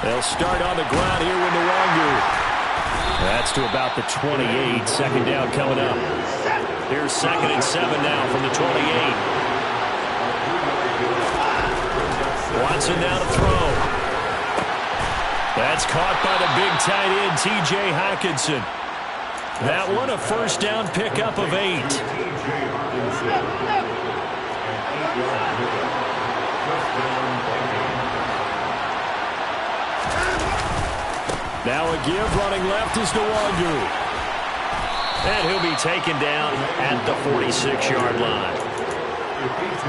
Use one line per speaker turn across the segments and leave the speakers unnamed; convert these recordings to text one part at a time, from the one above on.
They'll start on the ground here with Nwangu. That's to about the 28. Second down coming up. Here's 2nd and 7 now from the 28. Watson now to throw. That's caught by the big tight end, T.J. Hockenson. That one a first down pickup of 8. Now a give, running left is Nwangu. And he'll be taken down at the 46-yard line.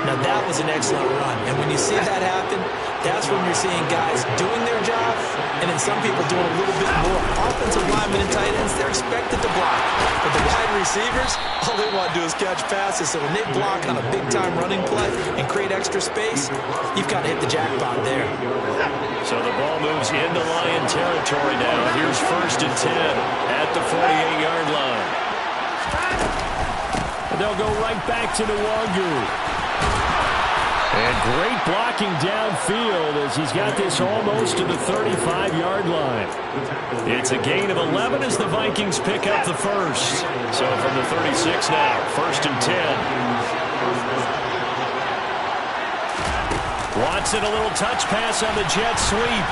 Now that was an excellent run. And when you see that happen, that's when you're seeing guys doing their job and then some people doing a little bit more. Offensive linemen and tight ends, they're expected to block. But the wide receivers, all they want to do is catch passes. So when they block on a big-time running play and create extra space, you've got to hit the jackpot there.
So the ball moves into Lion territory now. Here's 1st and 10 at the 48-yard line. And they'll go right back to Nwangu. And great blocking downfield as he's got this almost to the 35-yard line. It's a gain of 11 as the Vikings pick up the first. So from the 36 now, 1st and 10. Watson, a little touch pass on the jet sweep.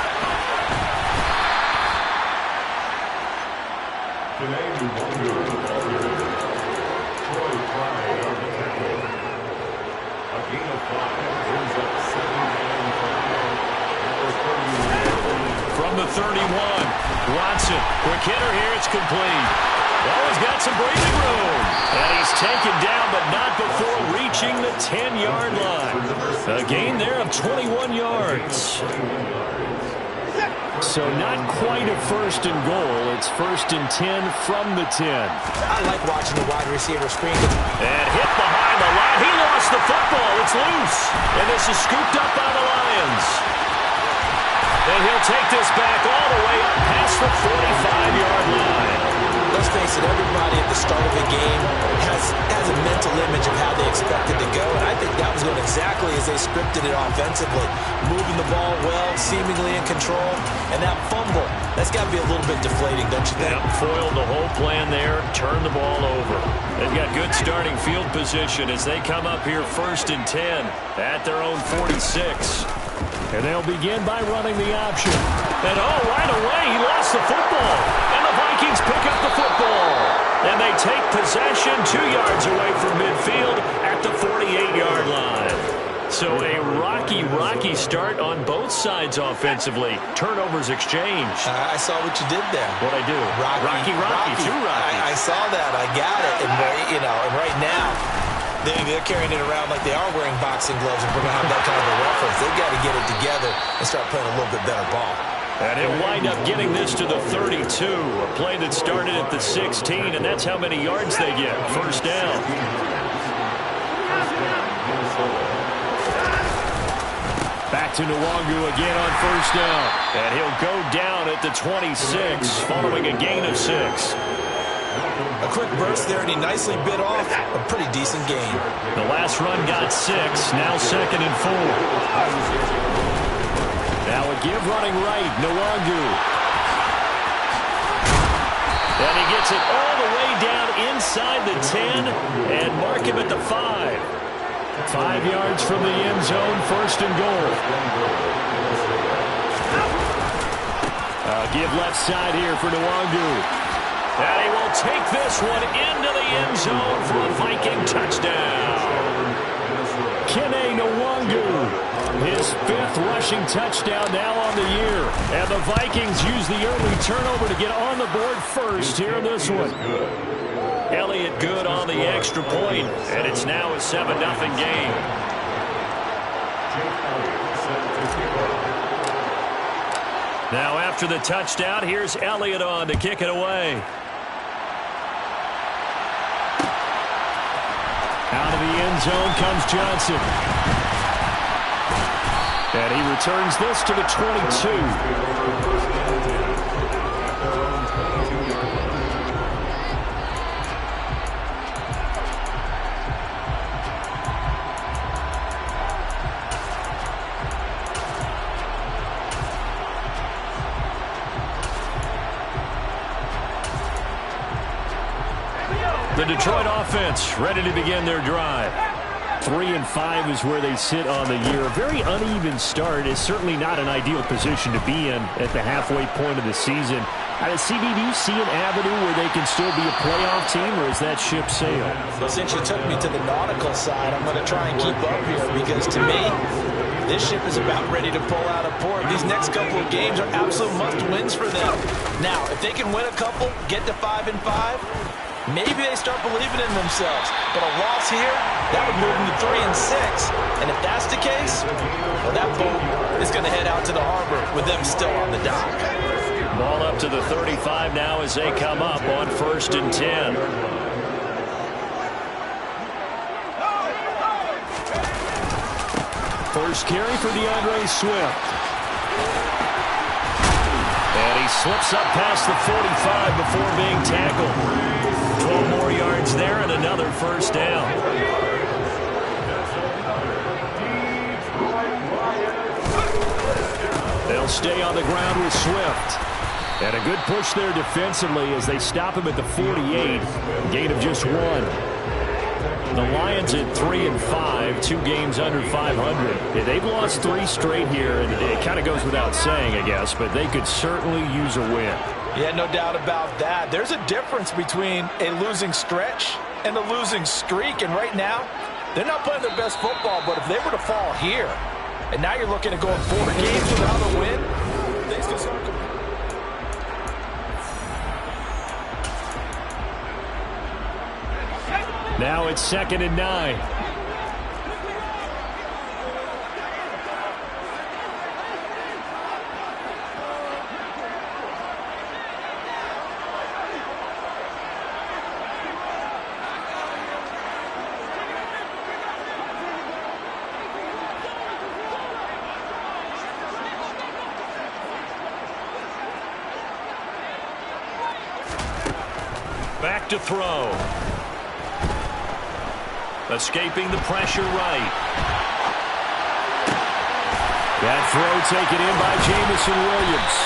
From the 31, Watson, quick hitter here, it's complete. Well, he's got some breathing room. And he's taken down, but not before reaching the 10-yard line. A gain there of 21 yards. So not quite a 1st and goal. It's 1st and 10 from the 10.
I like watching the wide receiver screen.
And hit behind the line. He lost the football. It's loose. And this is scooped up by the Lions. And he'll take this back all the way up past the 45-yard line.
Let's face it, everybody at the start of the game has a mental image of how they expect it to go, and I think that was going exactly as they scripted it offensively. Moving the ball well, seemingly in control, and that fumble, that's got to be a little bit deflating, don't you think?
Yep, foiled the whole plan there, turned the ball over. They've got good starting field position as they come up here 1st and 10 at their own 46. And they'll begin by running the option. And right away, he lost the football. And the Vikings pick up the football. And they take possession 2 yards away from midfield at the 48-yard line. So a rocky start on both sides offensively. Turnovers exchanged.
I saw what you did there.
What'd I do? Rocky. Two Rockies.
I saw that. I got it. And right now, they're carrying it around like they are wearing boxing gloves, and we're going to have that kind of a reference. They've got to get it together and start playing a little bit better ball.
And he'll wind up getting this to the 32, a play that started at the 16, and that's how many yards they get. 1st down. Back to Nwangu again on 1st down. And he'll go down at the 26, following a gain of 6.
A quick burst there, and he nicely bit off a pretty decent gain.
The last run got 6, now 2nd and 4. Now a give running right, Nwangu. And he gets it all the way down inside the 10 and mark him at the 5. 5 yards from the end zone, 1st and goal. Give left side here for Nwangu. And he will take this one into the end zone for a Viking touchdown. Kene Nwangu, his 5th rushing touchdown now on the year. And the Vikings use the early turnover to get on the board first here in this one. Elliott good on the extra point, and it's now a 7-0 game. Now after the touchdown, here's Elliott on to kick it away. Out of the end zone comes Johnson. And he returns this to the 22. The Detroit offense ready to begin their drive. 3-5 is where they sit on the year. A very uneven start is certainly not an ideal position to be in at the halfway point of the season. CB, do you see an avenue where they can still be a playoff team, or is that ship sailed?
Well, since you took me to the nautical side, I'm going to try and keep up here because, to me, this ship is about ready to pull out of port. These next couple of games are absolute must-wins for them. Now, if they can win a couple, get to 5-5, maybe they start believing in themselves. But a loss here, that would move them to 3-6. And if that's the case, well, that boat is going to head out to the harbor with them still on the dock.
Ball up to the 35 now as they come up on 1st and 10. First carry for DeAndre Swift. And he slips up past the 45 before being tackled. 12 more yards there and another first down. They'll stay on the ground with Swift. And a good push there defensively as they stop him at the 48. Gain of just 1. The Lions at 3-5, 2 games under 500. Yeah, they've lost 3 straight here, and it kind of goes without saying, I guess, but they could certainly use a win.
Yeah, no doubt about that. There's a difference between a losing stretch and a losing streak, and right now, they're not playing their best football, but if they were to fall here, and now you're looking at going 4 games without a win, things can start coming.
Now it's 2nd and 9. Back to throw. Escaping the pressure right. That throw taken in by Jamison Williams.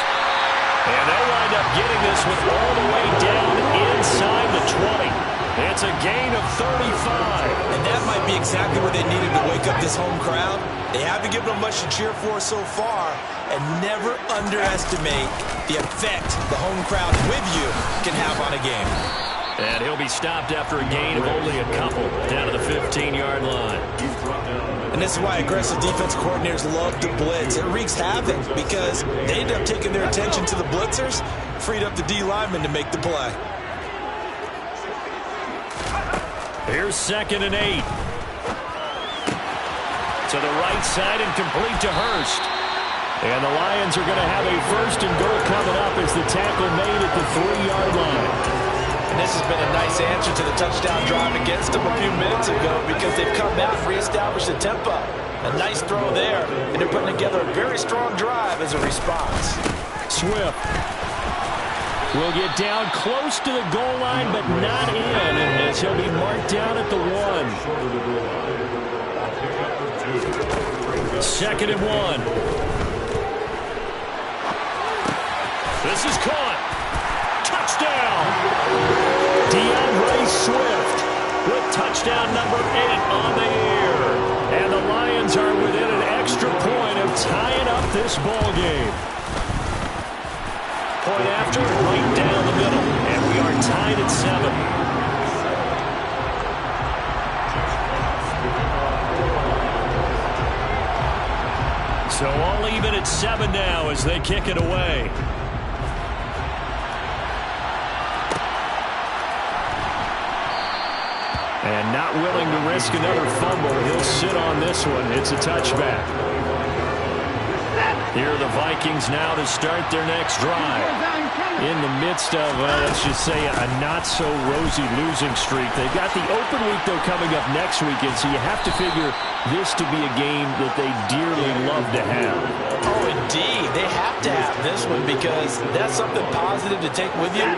And they'll wind up getting this one all the way down inside the 20. It's a gain of 35.
And that might be exactly what they needed to wake up this home crowd. They haven't given them much to cheer for so far. And never underestimate the effect the home crowd with you can have on a game.
And he'll be stopped after a gain of only a couple down to the 15-yard line.
And this is why aggressive defense coordinators love to blitz. It wreaks havoc because they end up taking their attention to the blitzers, freed up the D lineman to make the play.
Here's 2nd and 8. To the right side and complete to Hurst. And the Lions are going to have a 1st and goal coming up as the tackle made at the 3-yard line.
And this has been a nice answer to the touchdown drive against them a few minutes ago because they've come out and reestablished the tempo. A nice throw there, and they're putting together a very strong drive as a response.
Swift will get down close to the goal line, but not in, as he'll be marked down at the 1. 2nd and 1. This is caught. Touchdown! DeAndre Swift with touchdown number 8 on the year. And the Lions are within an extra point of tying up this ball game. Point after, right down the middle. And we are tied at 7. So all even at 7 now as they kick it away. And not willing to risk another fumble. He'll sit on this one. It's a touchback. Here are the Vikings now to start their next drive. In the midst of, let's just say, a not-so-rosy losing streak. They've got the open week, though, coming up next weekend, so you have to figure this to be a game that they dearly love to have.
Oh, indeed. They have to have this one because that's something positive to take with you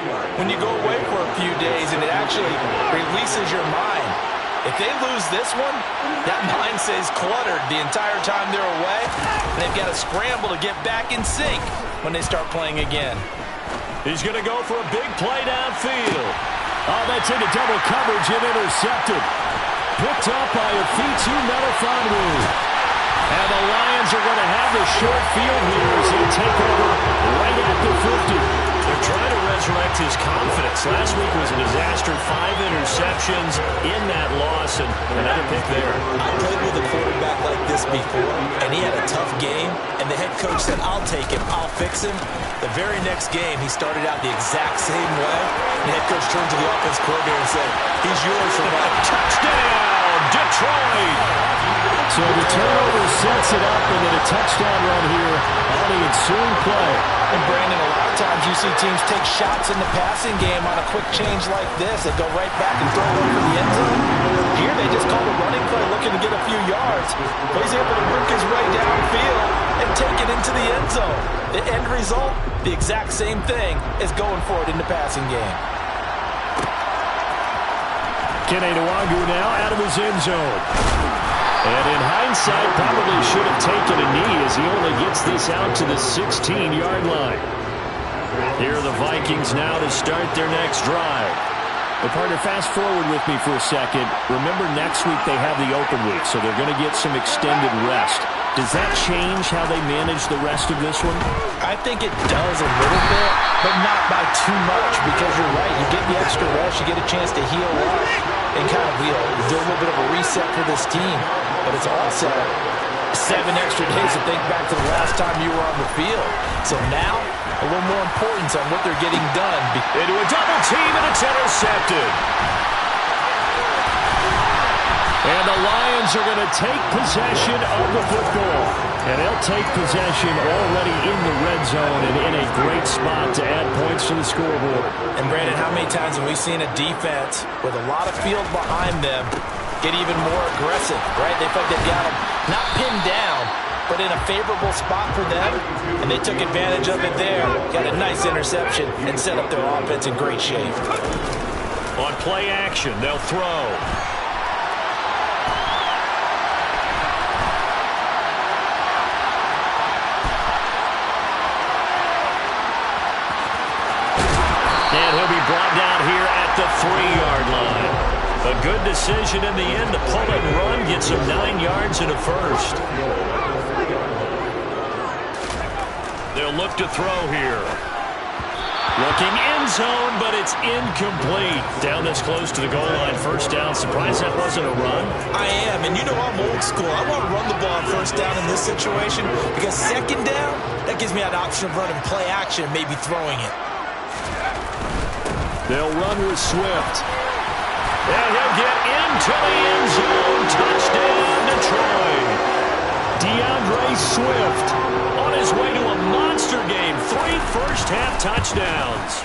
when you go away for a few days, and it actually releases your mind. If they lose this one, that mind stays cluttered the entire time they're away, and they've got to scramble to get back in sync when they start playing again.
He's going to go for a big play downfield. Oh, that's into double coverage and intercepted. Picked up by Afitu Melifonwu. And the Lions are going to have the short field here as they take over right at the 50. They're trying to resurrect his confidence. Last week was a disaster. 5 interceptions in that loss, and another pick there.
I played with a quarterback like this before, and he had a tough game, and the head coach said, I'll take him, I'll fix him. The very next game, he started out the exact same way. The head coach turned to the offense coordinator and said, he's yours for my
touchdown, Detroit! So the turnover sets it up, and then a touchdown run here on the ensuing play.
And Brandon, a lot of times you see teams take shots in the passing game on a quick change like this. They go right back and throw it over the end zone. Here they just call a running play looking to get a few yards. But he's able to work his way downfield and take it into the end zone. The end result, the exact same thing as going for it in the passing game.
Kene Nwangu now out of his end zone. And in hindsight, probably should have taken a knee as he only gets this out to the 16-yard line. Here are the Vikings now to start their next drive. But partner, fast forward with me for a second. Remember, next week they have the open week, so they're going to get some extended rest. Does that change how they manage the rest of this one?
I think it does a little bit, but not by too much, because you're right. You get the extra rest, you get a chance to heal up and kind of do a little bit of a reset for this team. But it's also 7 extra days to think back to the last time you were on the field. So now, a little more importance on what they're getting done.
Into a double team, and it's intercepted. And the Lions are going to take possession of the football. And they'll take possession already in the red zone and in a great spot to add points to the scoreboard.
And Brandon, how many times have we seen a defense with a lot of field behind them get even more aggressive, right? They feel like they've got them not pinned down, but in a favorable spot for them, and they took advantage of it there, got a nice interception, and set up their offense in great shape.
On play action, they'll throw. And he'll be brought down here at the 3-yard line. A good decision in the end to pull it and run, get some 9 yards and a first. They'll look to throw here. Looking end zone, but it's incomplete. Down this close to the goal line, first down. Surprised that wasn't a run.
I am, and you know I'm old school. I want to run the ball on first down in this situation because second down, that gives me an option of running play action and maybe throwing it.
They'll run with Swift. And he'll get into the end zone. Touchdown, Detroit. DeAndre Swift on his way to a monster game. 3 first-half touchdowns.